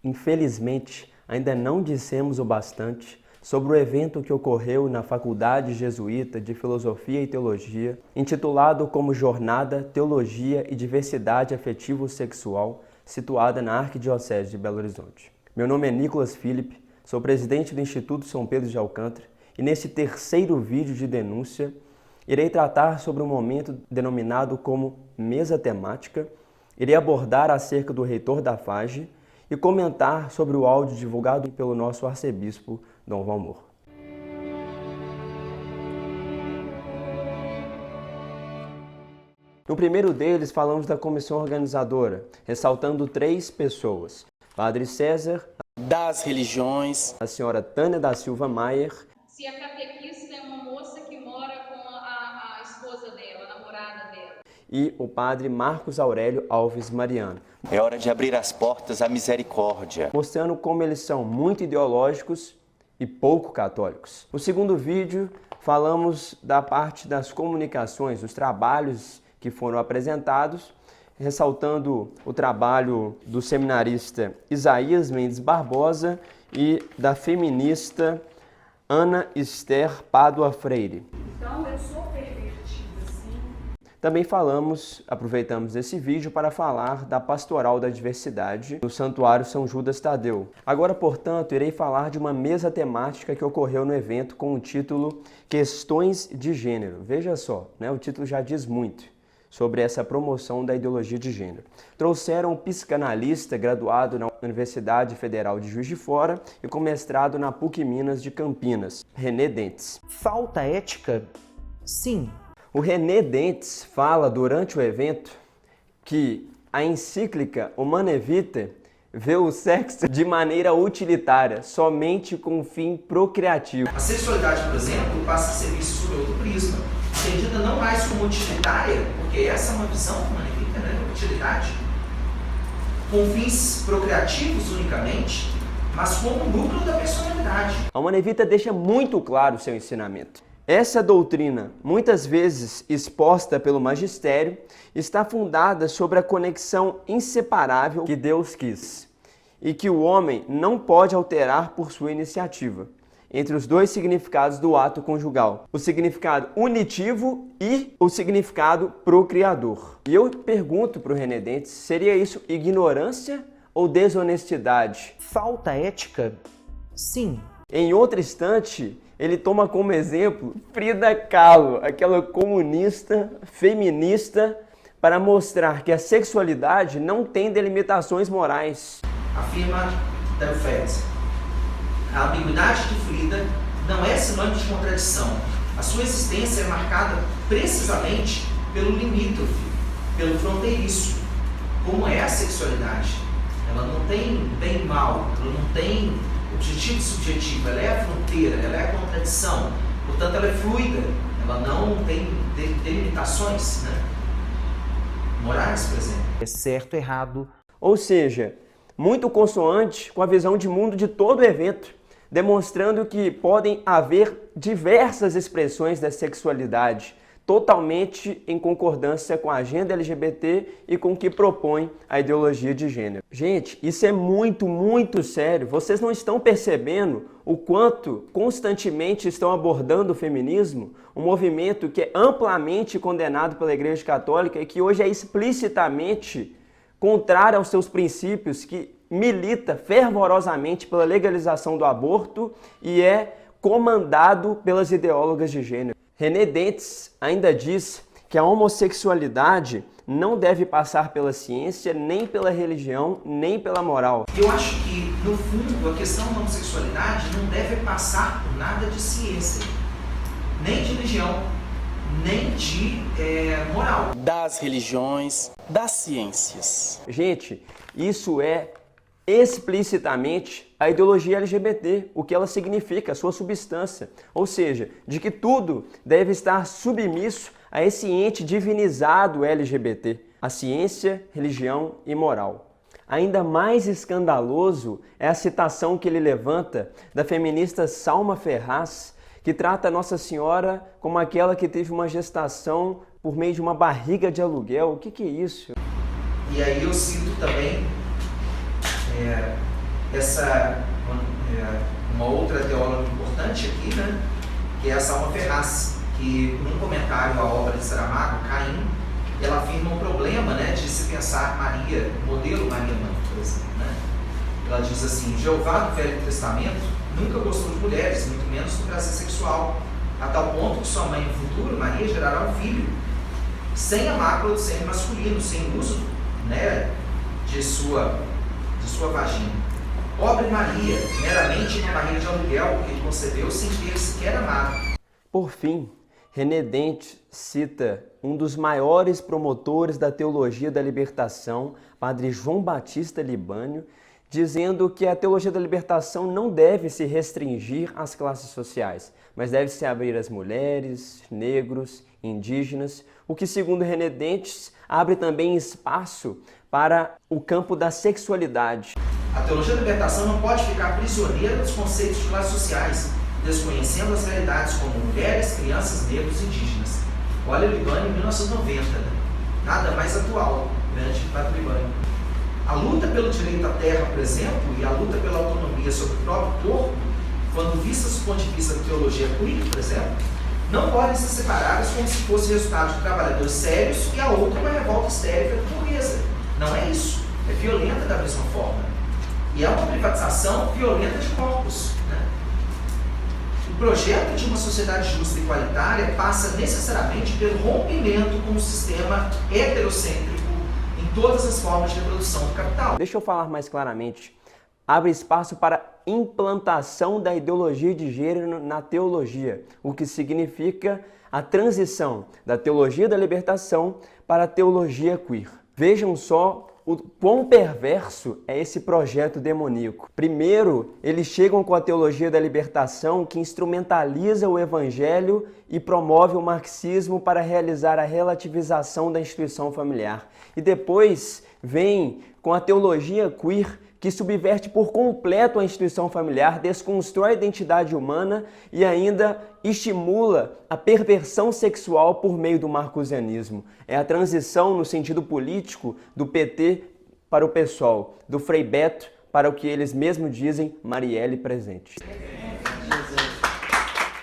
Infelizmente, ainda não dissemos o bastante sobre o evento que ocorreu na Faculdade Jesuíta de Filosofia e Teologia, intitulado como Jornada Teologia e Diversidade Afetivo-Sexual, situada na Arquidiocese de Belo Horizonte. Meu nome é Nicolas Philippe, sou presidente do Instituto São Pedro de Alcântara e nesse terceiro vídeo de denúncia irei tratar sobre um momento denominado como mesa temática, irei abordar acerca do reitor da FAGE e comentar sobre o áudio divulgado pelo nosso arcebispo, Dom Valmor. No primeiro deles, falamos da comissão organizadora, ressaltando 3 pessoas: Padre César, das religiões, a senhora Tânia da Silva Maier, se a catequista é uma moça que mora com a esposa dela, a namorada dela, e o padre Marcos Aurélio Alves Mariano. É hora de abrir as portas à misericórdia, Mostrando como eles são muito ideológicos e pouco católicos. No segundo vídeo, falamos da parte das comunicações, dos trabalhos que foram apresentados, ressaltando o trabalho do seminarista Isaías Mendes Barbosa e da feminista Ana Esther Pádua Freire. então eu sou pervertida, sim. Também aproveitamos esse vídeo para falar da Pastoral da Diversidade no Santuário São Judas Tadeu. Agora, portanto, irei falar de uma mesa temática que ocorreu no evento com o título Questões de Gênero. Veja só, o título já diz muito sobre essa promoção da ideologia de gênero. Trouxeram um psicanalista graduado na Universidade Federal de Juiz de Fora e com mestrado na PUC Minas de Campinas, René Dentes. Falta ética? Sim. O René Dentes fala durante o evento que a encíclica Humanae Vitae vê o sexo de maneira utilitária, somente com fim procriativo. A sexualidade, por exemplo, passa a ser vista sob outro prisma, entendida não mais como utilitária, porque essa é uma visão Humanae Vitae, né? Utilidade, com fins procriativos unicamente, mas como núcleo da personalidade. A Humanae Vitae deixa muito claro o seu ensinamento. Essa doutrina, muitas vezes exposta pelo magistério, está fundada sobre a conexão inseparável que Deus quis e que o homem não pode alterar por sua iniciativa, entre os 2 significados do ato conjugal, o significado unitivo e o significado procriador. E eu pergunto para o René Dentes, seria isso ignorância ou desonestidade? Falta ética? Sim. Em outro instante, ele toma como exemplo Frida Kahlo, aquela comunista, feminista, para mostrar que a sexualidade não tem delimitações morais. Afirma Teofésia. A ambiguidade de Frida não é sinônimo de contradição. A sua existência é marcada precisamente pelo limítrofe, pelo fronteiriço. Como é a sexualidade? Ela não tem bem e mal, ela não tem objetivo e subjetivo, ela é a fronteira, ela é a contradição. Portanto, ela é fluida, ela não tem delimitações, morais, por exemplo. É certo, errado. Ou seja, muito consoante com a visão de mundo de todo o evento, demonstrando que podem haver diversas expressões da sexualidade, totalmente em concordância com a agenda LGBT e com o que propõe a ideologia de gênero. Gente, isso é muito, muito sério. Vocês não estão percebendo o quanto constantemente estão abordando o feminismo, um movimento que é amplamente condenado pela Igreja Católica e que hoje é explicitamente contrário aos seus princípios, que milita fervorosamente pela legalização do aborto e é comandado pelas ideólogas de gênero. René Dentes ainda diz que a homossexualidade não deve passar pela ciência, nem pela religião, nem pela moral. Eu acho que, no fundo, a questão da homossexualidade não deve passar por nada de ciência, nem de religião, nem de moral. das religiões, das ciências. Gente, isso é explicitamente a ideologia LGBT, o que ela significa, a sua substância. Ou seja, de que tudo deve estar submisso a esse ente divinizado LGBT, a ciência, religião e moral. Ainda mais escandaloso é a citação que ele levanta da feminista Salma Ferraz, que trata Nossa Senhora como aquela que teve uma gestação por meio de uma barriga de aluguel. O que é isso? E aí eu cito também uma outra teóloga importante aqui, né, que é a Salma Ferraz, que num comentário à obra de Saramago, Caim, ela afirma um problema, né, de se pensar Maria, modelo Maria Mãe, por exemplo. Né? Ela diz assim: Jeová do Velho Testamento nunca gostou de mulheres, muito menos do prazer sexual, a tal ponto que sua mãe no futuro, Maria, gerará um filho sem a mácula do sêmen masculino, sem uso, né, de sua vagina. Pobre Maria, meramente uma barriga de aluguel que ele concebeu sem ter sequer amado. Por fim, René Dente cita um dos maiores promotores da teologia da libertação, Padre João Batista Libânio, dizendo que a teologia da libertação não deve se restringir às classes sociais, mas deve se abrir às mulheres, negros, indígenas, o que, segundo René Dentes, abre também espaço para o campo da sexualidade. A teologia da libertação não pode ficar prisioneira dos conceitos de classes sociais, desconhecendo as realidades como mulheres, crianças, negros e indígenas. Olha Libânio em 1990, né? Nada mais atual, grande Padre Libânio. A luta pelo direito à terra, por exemplo, e a luta pela autonomia sobre o próprio corpo, quando vistas do ponto de vista da teologia queer, por exemplo, não podem ser separadas como se fosse resultado de trabalhadores sérios e a outra uma revolta histérica de burguesa. Não é isso. É violenta da mesma forma. E é uma privatização violenta de corpos. Né? O projeto de uma sociedade justa e igualitária passa necessariamente pelo rompimento com o sistema heterocêntrico em todas as formas de reprodução do capital. Deixa eu falar mais claramente. Abre espaço para implantação da ideologia de gênero na teologia, o que significa a transição da teologia da libertação para a teologia queer. Vejam só o quão perverso é esse projeto demoníaco. Primeiro, eles chegam com a teologia da libertação que instrumentaliza o evangelho e promove o marxismo para realizar a relativização da instituição familiar. E depois vem com a teologia queer que subverte por completo a instituição familiar, desconstrói a identidade humana e ainda estimula a perversão sexual por meio do marcusianismo. É a transição no sentido político do PT para o PSOL, do Frei Beto para o que eles mesmos dizem Marielle presente.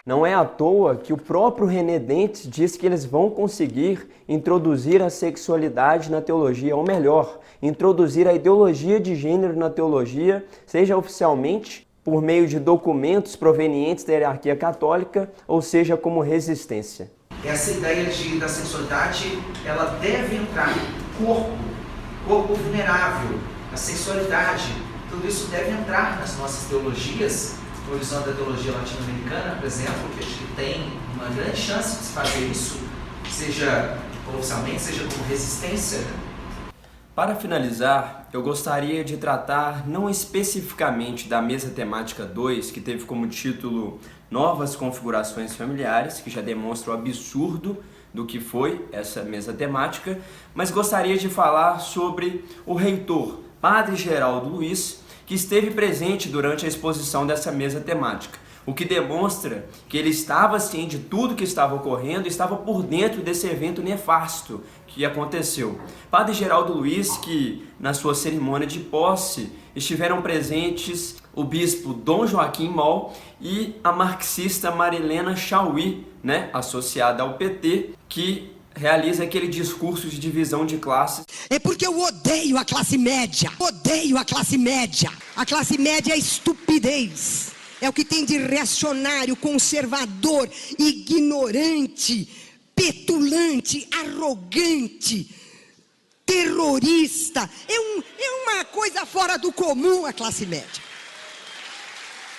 Não é à toa que o próprio René Dentes diz que eles vão conseguir introduzir a sexualidade na teologia, ou melhor, introduzir a ideologia de gênero na teologia, seja oficialmente por meio de documentos provenientes da hierarquia católica, ou seja, como resistência. Essa ideia da sexualidade, ela deve entrar no corpo vulnerável, a sexualidade, tudo isso deve entrar nas nossas teologias. No horizonte da teologia latino-americana, por exemplo, que acho que tem uma grande chance de se fazer isso, seja oficialmente, seja como resistência. Para finalizar, eu gostaria de tratar não especificamente da mesa temática 2, que teve como título Novas Configurações Familiares, que já demonstra o absurdo do que foi essa mesa temática, mas gostaria de falar sobre o reitor, Padre Geraldo Luiz, que esteve presente durante a exposição dessa mesa temática, o que demonstra que ele estava ciente de tudo que estava ocorrendo e estava por dentro desse evento nefasto que aconteceu. Padre Geraldo Luiz, que na sua cerimônia de posse estiveram presentes o bispo Dom Joaquim Moll e a marxista Marilena Chauí, associada ao PT, que realiza aquele discurso de divisão de classes. É porque eu odeio a classe média. Odeio a classe média. A classe média é estupidez. É o que tem de reacionário, conservador, ignorante, petulante, arrogante, terrorista. É uma coisa fora do comum a classe média.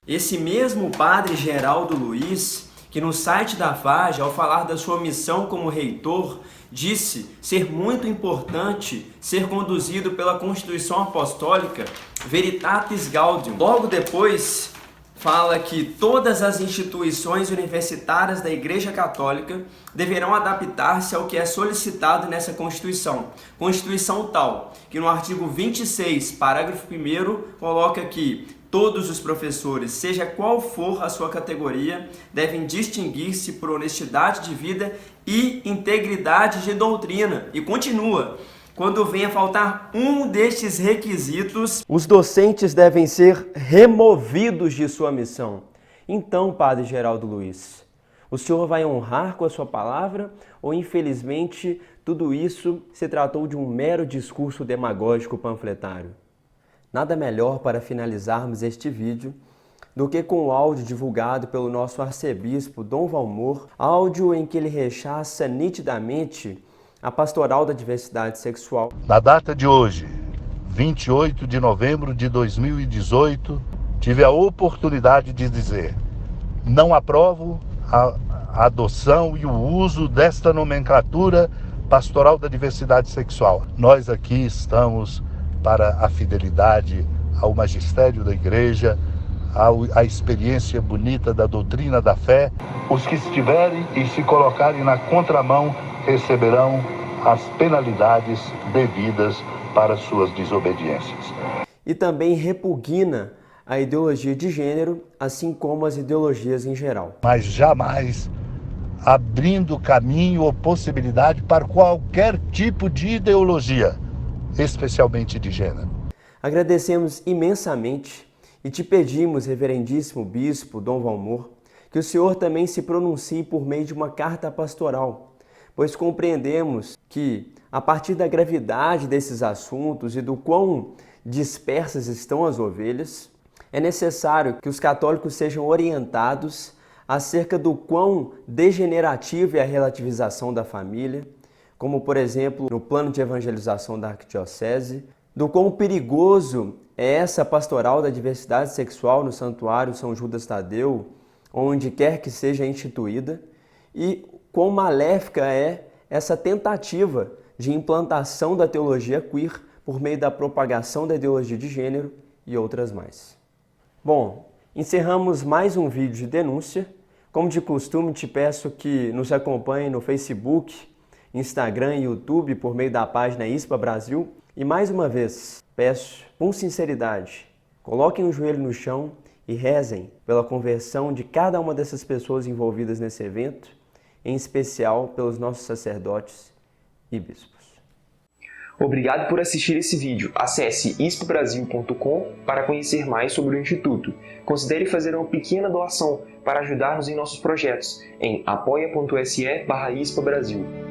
Esse mesmo Padre Geraldo Luiz, que no site da FAGE, ao falar da sua missão como reitor, disse ser muito importante ser conduzido pela Constituição Apostólica Veritatis Gaudium. Logo depois, fala que todas as instituições universitárias da Igreja Católica deverão adaptar-se ao que é solicitado nessa Constituição. Constituição tal, que no artigo 26, parágrafo 1º, coloca que todos os professores, seja qual for a sua categoria, devem distinguir-se por honestidade de vida e integridade de doutrina. E continua, quando vem a faltar um destes requisitos, os docentes devem ser removidos de sua missão. Então, Padre Geraldo Luiz, o senhor vai honrar com a sua palavra ou, infelizmente, tudo isso se tratou de um mero discurso demagógico panfletário? Nada melhor para finalizarmos este vídeo do que com o áudio divulgado pelo nosso arcebispo Dom Valmor, áudio em que ele rechaça nitidamente a pastoral da diversidade sexual. Na data de hoje, 28 de novembro de 2018, tive a oportunidade de dizer: não aprovo a adoção e o uso desta nomenclatura pastoral da diversidade sexual. Nós aqui estamos para a fidelidade ao magistério da Igreja, à experiência bonita da doutrina da fé. Os que estiverem e se colocarem na contramão receberão as penalidades devidas para suas desobediências. E também repugna a ideologia de gênero, assim como as ideologias em geral. Mas jamais abrindo caminho ou possibilidade para qualquer tipo de ideologia, especialmente de gênero. Agradecemos imensamente e te pedimos, reverendíssimo bispo Dom Valmor, que o senhor também se pronuncie por meio de uma carta pastoral, pois compreendemos que, a partir da gravidade desses assuntos e do quão dispersas estão as ovelhas, é necessário que os católicos sejam orientados acerca do quão degenerativa é a relativização da família, como, por exemplo, no plano de evangelização da arquidiocese, do quão perigoso é essa pastoral da diversidade sexual no Santuário São Judas Tadeu, onde quer que seja instituída, e quão maléfica é essa tentativa de implantação da teologia queer por meio da propagação da ideologia de gênero e outras mais. Bom, encerramos mais um vídeo de denúncia. Como de costume, te peço que nos acompanhe no Facebook, Instagram e YouTube por meio da página ISPA Brasil. E mais uma vez, peço, com sinceridade, coloquem o joelho no chão e rezem pela conversão de cada uma dessas pessoas envolvidas nesse evento, em especial pelos nossos sacerdotes e bispos. Obrigado por assistir esse vídeo. Acesse ispabrasil.com para conhecer mais sobre o Instituto. Considere fazer uma pequena doação para ajudar-nos em nossos projetos em apoia.se/ispabrasil.